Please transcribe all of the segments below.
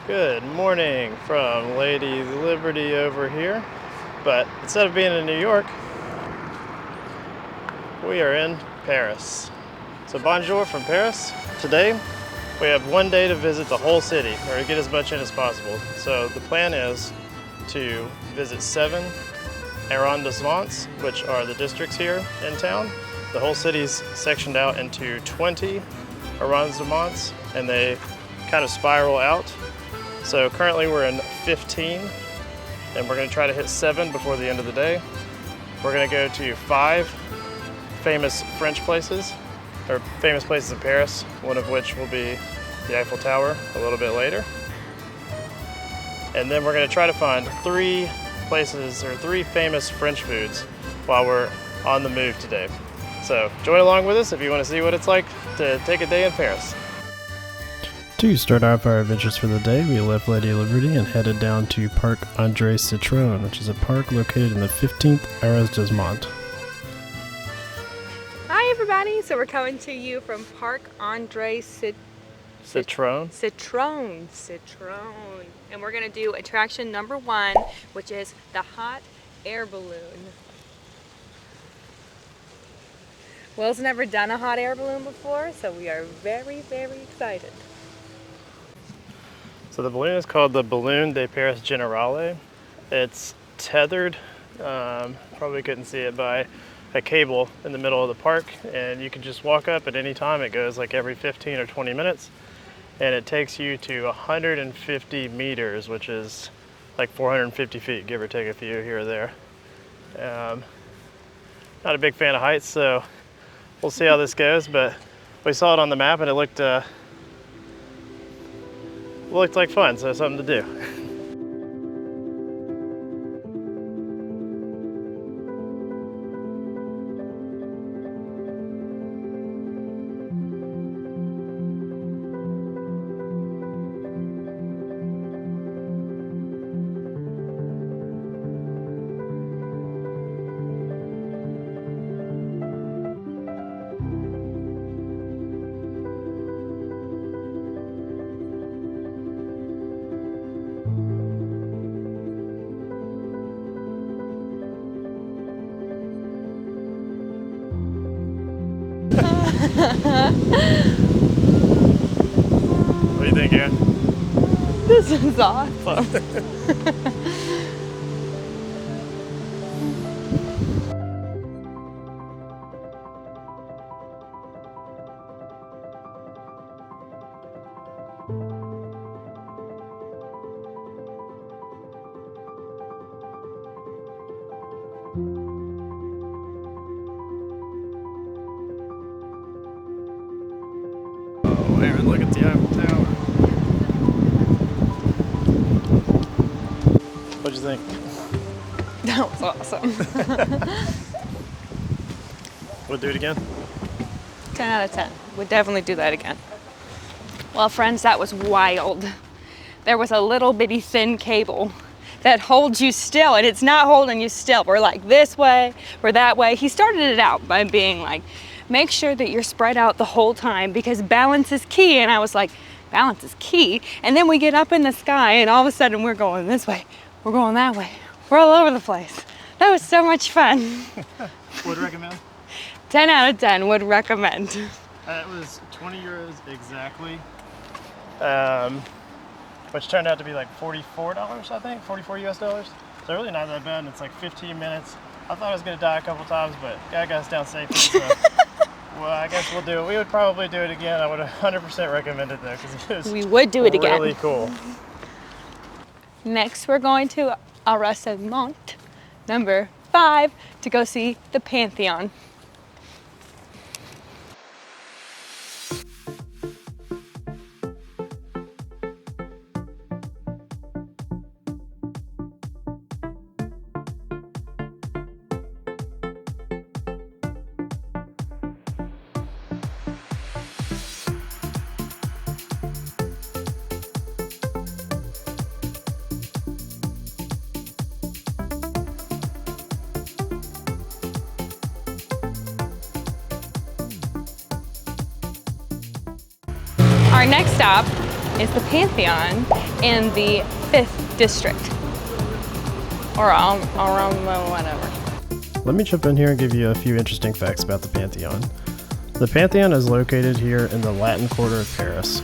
Good morning from Lady Liberty over here, but instead of being in New York, we are in Paris. So bonjour from Paris. Today, we have one day to visit the whole city, or to get as much in as possible. So the plan is to visit 7 arrondissements, which are the districts here in town. The whole city's sectioned out into 20 arrondissements, and they kind of spiral out. So currently we're in 15, and we're going to try to hit 7 before the end of the day. We're going to go to 5 famous French places, or famous places in Paris, one of which will be the Eiffel Tower a little bit later. And then we're going to try to find 3 places, or 3 famous French foods while we're on the move today. So join along with us if you want to see what it's like to take a day in Paris. To start off our adventures for the day, we left Lady Liberty and headed down to Parc André Citron, which is a park located in the 15th arrondissement. Hi everybody, so we're coming to you from Parc André Citron? Citron. And we're gonna do attraction number 1, which is the hot air balloon. Will's never done a hot air balloon before, so we are very, very excited. So the balloon is called the Balloon de Paris Generale. It's tethered, probably couldn't see it, by a cable in the middle of the park, and you can just walk up at any time. It goes like every 15 or 20 minutes, and it takes you to 150 meters, which is like 450 feet, give or take a few here or there. Not a big fan of heights, so we'll see how this goes, but we saw it on the map and it looked like fun, so something to do. What do you think, Aaron? This is awesome. Oh, Aaron, look at the Eiffel Tower. What'd you think? That was awesome. We'll do it again? 10 out of 10. Would definitely do that again. Well, friends, that was wild. There was a little bitty thin cable that holds you still, and it's not holding you still. We're like this way, we're that way. He started it out by being like, make sure that you're spread out the whole time because balance is key. And I was like, balance is key. And then we get up in the sky and all of a sudden we're going this way, we're going that way. We're all over the place. That was so much fun. Would recommend? 10 out of 10 would recommend. It was 20 euros exactly, which turned out to be like $44, I think, 44 US dollars. So really not that bad, and it's like 15 minutes. I thought I was gonna die a couple times, but guy got us down safely, so well, I guess we'll do it. We would probably do it again. I would 100% recommend it though, because it was We would do it again. Really cool. Next, we're going to arrondissement number 5 to go see the Pantheon. Our next stop is the Pantheon in the 5th district. Or around whatever. Let me jump in here and give you a few interesting facts about the Pantheon. The Pantheon is located here in the Latin Quarter of Paris.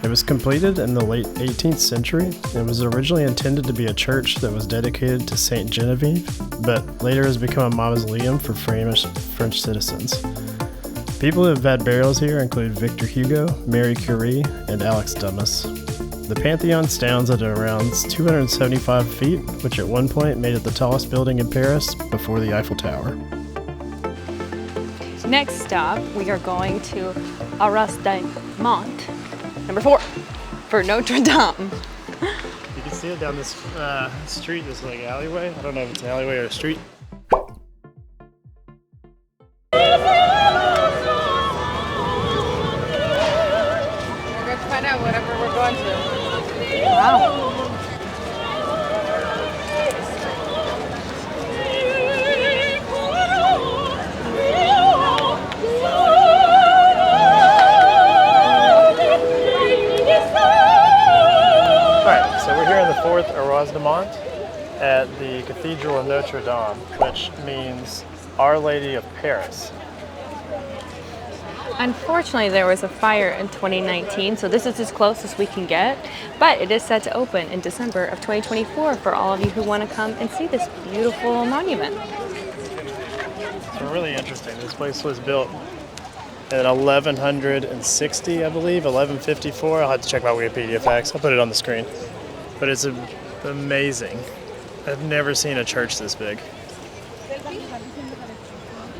It was completed in the late 18th century and was originally intended to be a church that was dedicated to Saint Genevieve, but later has become a mausoleum for French citizens. People who have had burials here include Victor Hugo, Marie Curie, and Alex Dumas. The Pantheon stands at around 275 feet, which at one point made it the tallest building in Paris before the Eiffel Tower. Next stop, we are going to Arras de Mont, number 4, for Notre Dame. You can see it down this street, this like alleyway. I don't know if it's an alleyway or a street. We're going to find out whatever we're going to. Wow. Alright, so we're here in the 4th Arras de Mont at the Cathedral of Notre Dame, which means Our Lady of Paris. Unfortunately, there was a fire in 2019, so this is as close as we can get, but it is set to open in December of 2024 for all of you who want to come and see this beautiful monument. It's really interesting. This place was built in 1160, I believe, 1154. I'll have to check my Wikipedia facts. I'll put it on the screen. But it's amazing. I've never seen a church this big.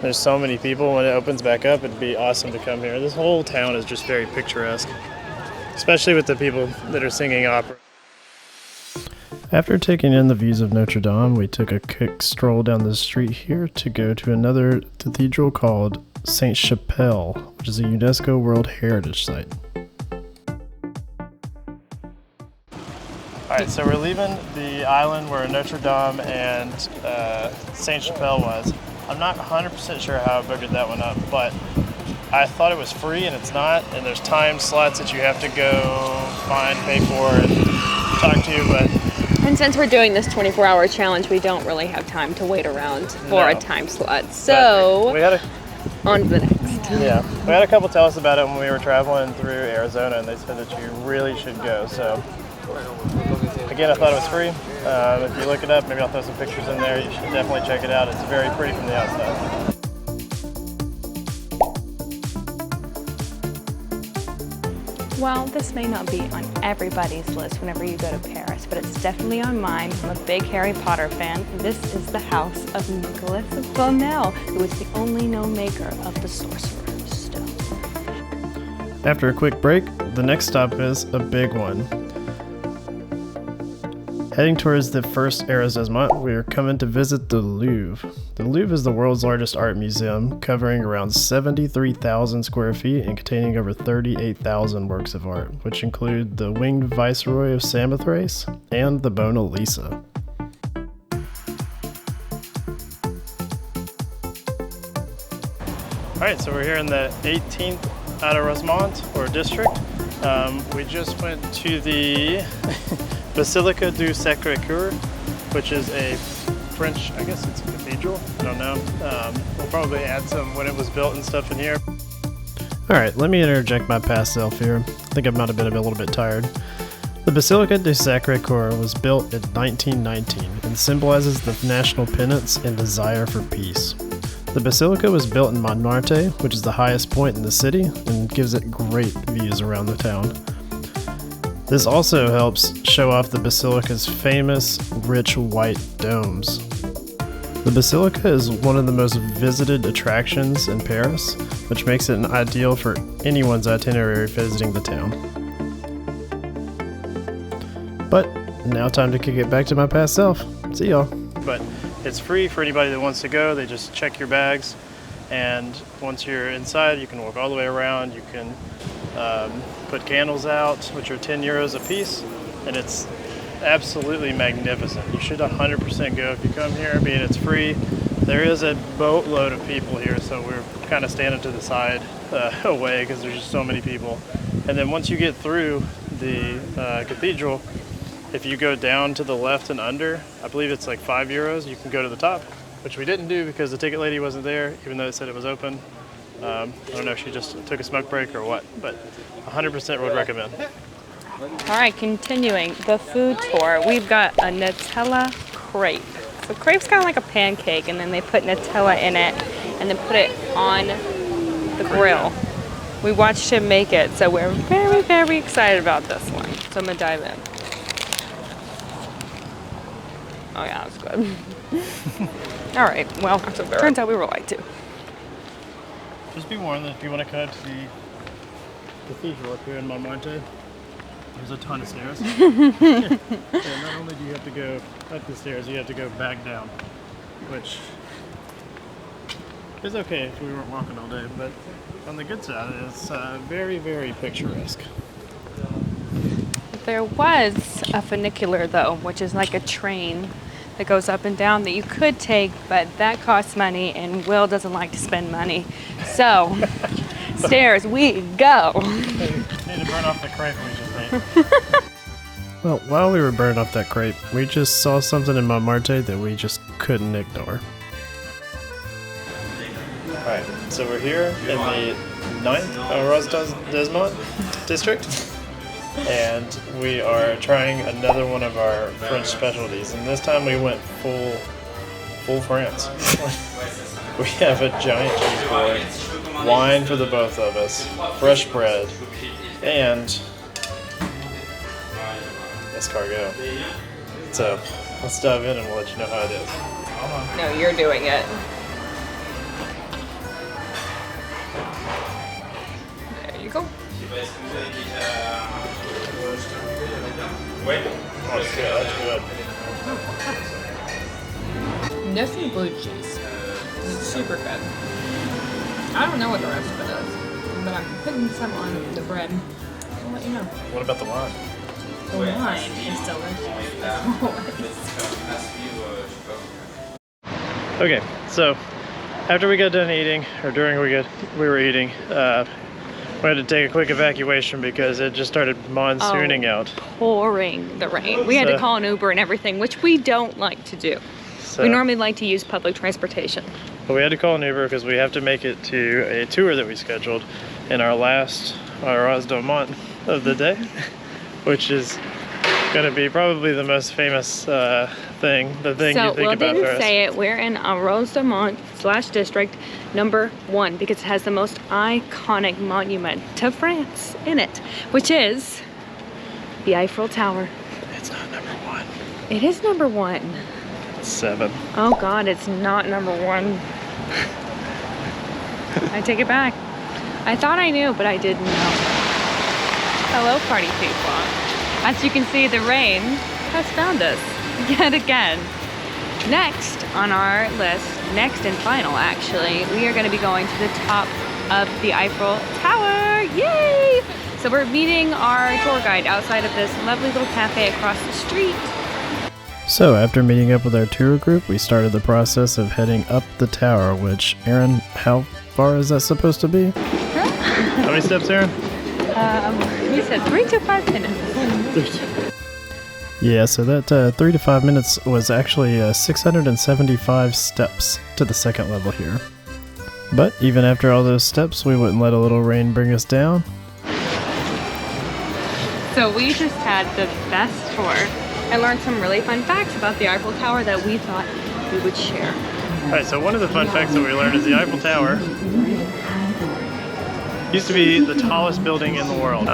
There's so many people. When it opens back up, it'd be awesome to come here. This whole town is just very picturesque, especially with the people that are singing opera. After taking in the views of Notre Dame, we took a quick stroll down the street here to go to another cathedral called Saint Chappelle, which is a UNESCO World Heritage Site. Alright, so we're leaving the island where Notre Dame and Saint Chappelle was. I'm not 100% sure how I boogered that one up, but I thought it was free and it's not, and there's time slots that you have to go find, pay for, and talk to, but... And since we're doing this 24-hour challenge, we don't really have time to wait around for a time slot, so on to the next. Yeah, we had a couple tell us about it when we were traveling through Arizona, and they said that you really should go, so... Again, I thought it was free. If you look it up, maybe I'll throw some pictures in there. You should definitely check it out. It's very pretty from the outside. Well, this may not be on everybody's list whenever you go to Paris, but it's definitely on mine. I'm a big Harry Potter fan. This is the house of Nicolas Flamel, who is the only known maker of the Sorcerer's Stone. After a quick break, the next stop is a big one. Heading towards the first Arras de Mont, we are coming to visit the Louvre. The Louvre is the world's largest art museum, covering around 73,000 square feet and containing over 38,000 works of art, which include the Winged Viceroy of Samothrace and the Mona Lisa. Alright, so we're here in the 18th arrondissement, or district. We just went to the Basilica du Secours, which is a French, I guess it's a cathedral, I don't know. We'll probably add some when it was built and stuff in here. Alright, let me interject my past self here. I think I might have been a little bit tired. The Basilica du Sacre-Coeur was built in 1919 and symbolizes the national penance and desire for peace. The basilica was built in Montmartre, which is the highest point in the city, and gives it great views around the town. This also helps show off the basilica's famous, rich white domes. The basilica is one of the most visited attractions in Paris, which makes it an ideal for anyone's itinerary visiting the town. But now time to kick it back to my past self. See y'all. But it's free for anybody that wants to go. They just check your bags, and once you're inside, you can walk all the way around. You can put candles out, which are 10 euros a piece, and it's absolutely magnificent. You should 100% go if you come here, being it's free. There is a boatload of people here, so we're kind of standing to the side away because there's just so many people. And then once you get through the cathedral, if you go down to the left and under, I believe it's like €5, you can go to the top, which we didn't do because the ticket lady wasn't there, even though it said it was open. I don't know if she just took a smoke break or what, but 100% would recommend. All right, continuing the food tour. We've got a Nutella crepe. So crepe's kind of like a pancake, and then they put Nutella in it and then put it on the grill. We watched him make it, so we're very, very excited about this one. So I'm gonna dive in. Oh yeah, that's good. All right, well, turns out we were lied to. Just be warned that if you want to cut to the cathedral up here in Montmartre, there's a ton of stairs. And not only do you have to go up the stairs, you have to go back down, which is okay if we weren't walking all day, but on the good side, it's very, very picturesque. There was a funicular though, which is like a train that goes up and down that you could take, but that costs money and Will doesn't like to spend money. So, stairs we go. Need to burn off the crepe we just ate. Well, while we were burning off that crepe, we just saw something in Montmartre that we just couldn't ignore. Alright, so we're here in the 9th arrondissement district, and we are trying another one of our French specialties, and this time we went full France. We have a giant cheeseboard, wine for the both of us, fresh bread, and escargot. So let's dive in and we'll let you know how it is. No, you're doing it. There you go. Oh, it's good. That's good. This blue cheese is super good. I don't know what the rest of it is, but I'm putting some on the bread. I'll let you know. What about the wine? The wine is delicious. Okay, so after we got done eating, or during we were eating, we had to take a quick evacuation because it just started monsooning out. Pouring the rain. We had to call an Uber and everything, which we don't like to do. We normally like to use public transportation. But we had to call an Uber because we have to make it to a tour that we scheduled in our last arrondissement of the day, which is going to be probably the most famous thing you think about for us. So, Will didn't say it. We're in arrondissement / district number 1 because it has the most iconic monument to France in it, which is the Eiffel Tower. It's not number 1. It is number 1. It's 7. Oh God, it's not number 1. I take it back. I thought I knew, but I didn't know. Hello, party people. As you can see, the rain has found us yet again. Next on our list, next and final actually, we are going to be going to the top of the Eiffel Tower. Yay! So we're meeting our tour guide outside of this lovely little cafe across the street. So after meeting up with our tour group, we started the process of heading up the tower, which, Aaron, how far is that supposed to be? How many steps, Aaron? You said 3 to 5 minutes. Yeah, so that 3 to 5 minutes was actually 675 steps to the second level here. But even after all those steps, we wouldn't let a little rain bring us down. So we just had the best tour and learned some really fun facts about the Eiffel Tower that we thought we would share. Alright, so one of the fun facts that we learned is the Eiffel Tower used to be the tallest building in the world.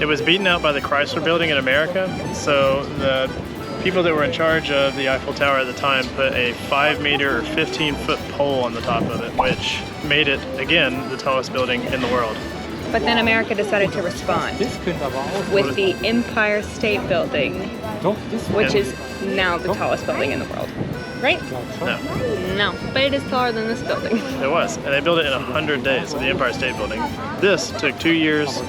It was beaten out by the Chrysler Building in America, so the people that were in charge of the Eiffel Tower at the time put a 5-meter or 15-foot pole on the top of it, which made it, again, the tallest building in the world. But then America decided to respond with the Empire State Building, which is now the tallest building in the world. Right? No. No, but it is taller than this building. It was, and they built it in 100 days, the Empire State Building. This took 2 years,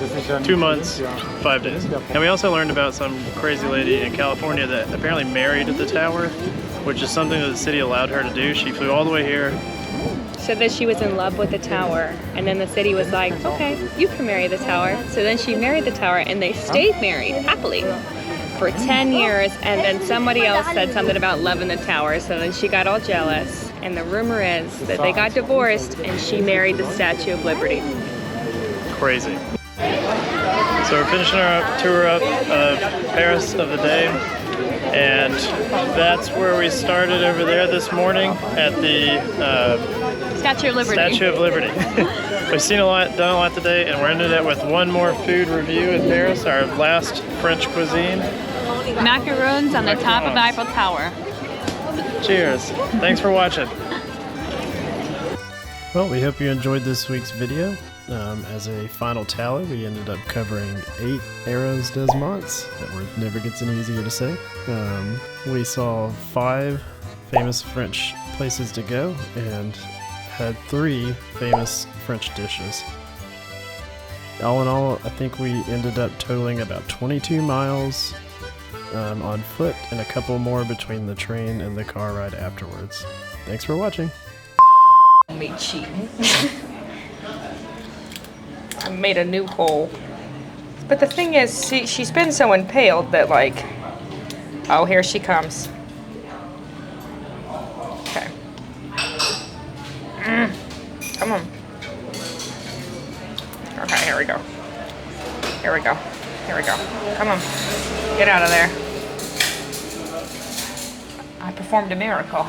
2 months, 5 days. And we also learned about some crazy lady in California that apparently married at the tower, which is something that the city allowed her to do. She flew all the way here, said that she was in love with the tower, and then the city was like, okay, you can marry the tower. So then she married the tower, and they stayed married happily for 10 years, and then somebody else said something about loving the tower, so then she got all jealous, and the rumor is that they got divorced, and she married the Statue of Liberty. Crazy. So we're finishing our tour up of Paris of the day, and that's where we started over there this morning at the Statue of Liberty. Statue of Liberty. We've seen a lot, done a lot today, and we're ended it with one more food review in Paris, our last French cuisine. Macaroons on the top of the Eiffel Tower. Cheers. Thanks for watching. Well, we hope you enjoyed this week's video. As a final tally, we ended up covering 8 arrondissements. That word never gets any easier to say. We saw 5 famous French places to go and had 3 famous French dishes. All in all, I think we ended up totaling about 22 miles on foot and a couple more between the train and the car ride afterwards. Thanks for watching. Me cheating. I made a new hole. But the thing is, see, she's been so impaled that, like, oh, here she comes. Okay. Come on. Okay, here we go. Here we go. Here we go. Come on. Get out of there. I performed a miracle.